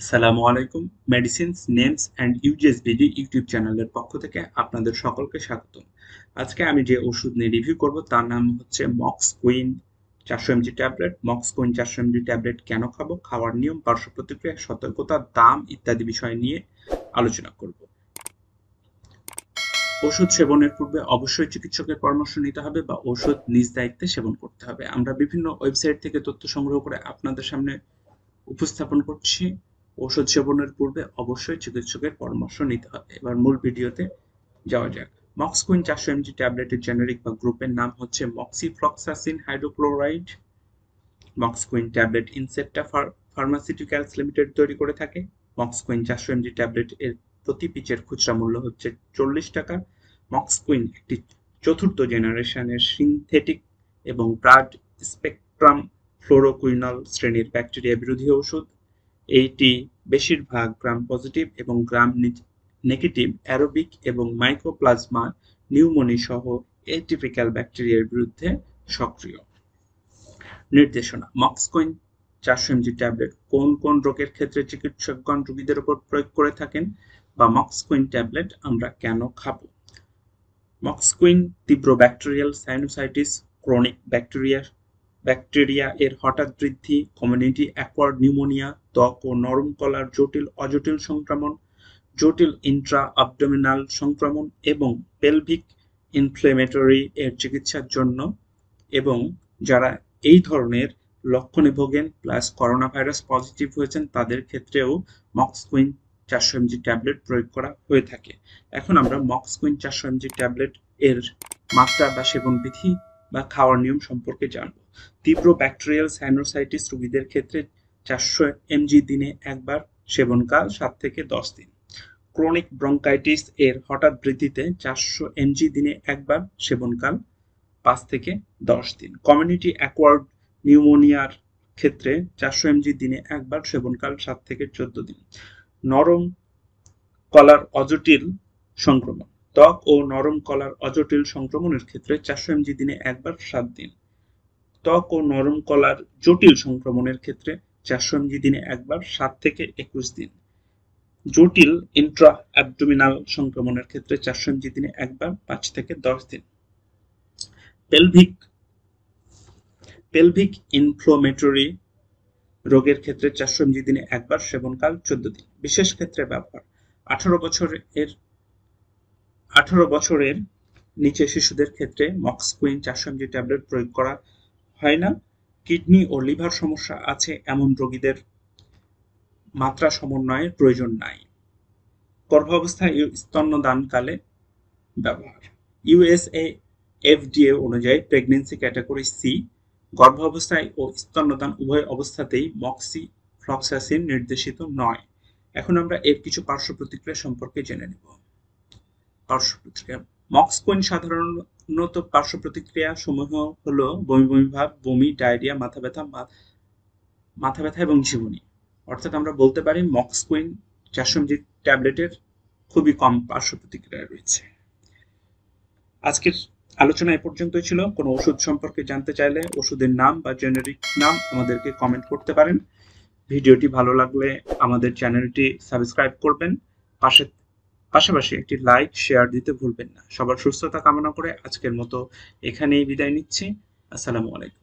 আসসালামু আলাইকুম। Medicines names and uses video YouTube চ্যানেলের পক্ষ থেকে আপনাদের সকলকে স্বাগতম। আজকে আমি যে ওষুধ নিয়ে রিভিউ করব তার নাম হচ্ছে মক্সকুইন 400 mg ট্যাবলেট। মক্সকুইন 400 mg ট্যাবলেট কেন খাবো, খাওয়ার নিয়ম, পার্শ্ব প্রতিক্রিয়া, সতর্কতা, দাম ইত্যাদি বিষয় নিয়ে আলোচনা করব। ওষুধ সেবনের পূর্বে অবশ্যই চিকিৎসকের পরামর্শ নিতে হবে বা ওষুধ নিজ দায়িত্বে সেবন করতে হবে। আমরা বিভিন্ন ওয়েবসাইট থেকে তথ্য সংগ্রহ করে আপনাদের সামনে উপস্থাপন করছি। ওষুধ সেবনের পূর্বে অবশ্যই চিকিৎসকের পরামর্শ নিতে হবে। এবার মূল ভিডিওতে যাওয়া যাক। মক্সকুইন 400 mg ট্যাবলেটের জেনেরিক বা গ্রুপের নাম হচ্ছে moxifloxacin hydrochloride. Moxquin tablet Incepta pharmaceuticals limited তৈরি করে থাকে। মক্সকুইন 400 mg ট্যাবলেট এর প্রতি পিচের খুচরা মূল্য হচ্ছে 40 টাকা। মক্সকুইন একটি চতুর্থ জেনারেশনের সিনথেটিক এবং ব্রড স্পেকট্রাম ফ্লোরোকুইনাল শ্রেণীর ব্যাকটেরিয়া বিরোধী ওষুধ। এইটি বেশিরভাগ গ্রাম পজিটিভ এবং গ্রাম নেগেটিভ অ্যারোবিক এবং মাইক্রোপ্লাজমা নিউমোনি সহ এটিপিক্যাল ব্যাকটেরিয়ার বিরুদ্ধে সক্রিয়। নির্দেশনা: মক্সকুইন 400 mg ট্যাবলেট কোন কোন রোগের ক্ষেত্রে চিকিৎসকগণ রোগীদের উপর প্রয়োগ করে থাকেন বা মক্সকুইন ট্যাবলেট আমরা কেন খাবো। মক্সকুইন তীব্র ব্যাকটেরিয়াল সাইনোসাইটিস, ক্রনিক ব্যাকটেরিয়া এর হঠাৎ বৃদ্ধি, কমিউনিটি অ্যাকোয়ার্ড নিউমোনিয়া, ত্বক ও নরম কলার জটিল অজটিল সংক্রমণ, জটিল ইন্ট্রা অ্যাবডোমিনাল সংক্রমণ এবং পেলভিক ইনফ্লেমেটরি এর চিকিৎসার জন্য, এবং যারা এই ধরনের লক্ষণে ভোগেন প্লাস করোনা ভাইরাস পজিটিভ হয়েছেন তাদের ক্ষেত্রেও মক্সকুইন 400 mg ট্যাবলেট প্রয়োগ করা হয়ে থাকে। এখন আমরা মক্সকুইন 400 mg ট্যাবলেট এর মাত্রা বা সেবন বিধি বা খাওয়ার নিয়ম সম্পর্কে জানব। তীব্র ব্যাকটেরিয়াল সাইনোসাইটিস রোগীদের ক্ষেত্রে 400 mg দিনে একবার, সেবনকাল 7 থেকে 10 দিন। ক্রনিক ব্রঙ্কাইটিস এর হঠাৎ বৃদ্ধিতে 400 mg দিনে একবার, সেবনকাল 5 থেকে 10 দিন। কমিউনিটি অ্যাকোয়ার্ড নিউমোনিয়ার ক্ষেত্রে 400 mg দিনে একবার, সেবনকাল 7 থেকে 14 দিন। নরম কলার অজটিল সংক্রমণ, ত্বক ও নরম কলার অজটিল সংক্রমণের ক্ষেত্রে 400 mg দিনে একবার, 7 দিন। ত্বক ও নরম কলার জটিল সংক্রমণের ক্ষেত্রে 400 mg দিনে একবার, 7 থেকে 21 দিন। জটিল ইন্ট্রা অ্যাবডোমিনাল সংক্রমণের ক্ষেত্রে 400 mg দিনে একবার, 5 থেকে 10 দিন। পেলভিক ইনফ্লেমেটরি রোগের ক্ষেত্রে 400 mg দিনে একবার, সেবনকাল 14 দিন। বিশেষ ক্ষেত্রে ব্যবহার: 18 বছরের নিচে শিশুদের ক্ষেত্রে মক্সকুইন 400 mg ট্যাবলেট প্রয়োগ করা হয় না। কিডনি ও লিভার সমস্যা আছে এমন রোগীদের মাত্রা সমন্বয়ের প্রয়োজন নাই। গর্ভাবস্থায় ও স্তন্যদানকালে ব্যবহার: ইউএসএ FDA অনুযায়ী প্রেগন্যান্সি ক্যাটাগরি সি, গর্ভাবস্থায় ও স্তন্যদান উভয় অবস্থাতেই মক্সিফ্লক্সাসিন নির্দেশিত নয়। এখন আমরা এর কিছু পার্শ্ব প্রতিক্রিয়া সম্পর্কে জেনে নেব। পার্শ্ব প্রতিক্রিয়া: মক্সকুইন সাধারণত পার্শ্ব প্রতিক্রিয়া সমূহ হলো বমি বমি ভাব, বমি, ডায়রিয়া, মাথা ব্যথা এবং ঝিমুনি। অর্থাৎ আমরা বলতে পারি মক্সকুইন 400 mg ট্যাবলেটের খুবই কম পার্শ্ব প্রতিক্রিয়া রয়েছে। আজকের আলোচনা এ পর্যন্তই ছিল। কোনো ওষুধ সম্পর্কে জানতে চাইলে ওষুধের নাম বা জেনেরিক নাম আমাদেরকে কমেন্ট করতে পারেন। ভিডিওটি ভালো লাগলে আমাদের চ্যানেলটি সাবস্ক্রাইব করবেন, পাশাপাশি একটি লাইক শেয়ার দিতে ভুলবেন না। সবার সুস্থতা কামনা করে আজকের মতো এখানেই বিদায় নিচ্ছি। আসসালামু আলাইকুম।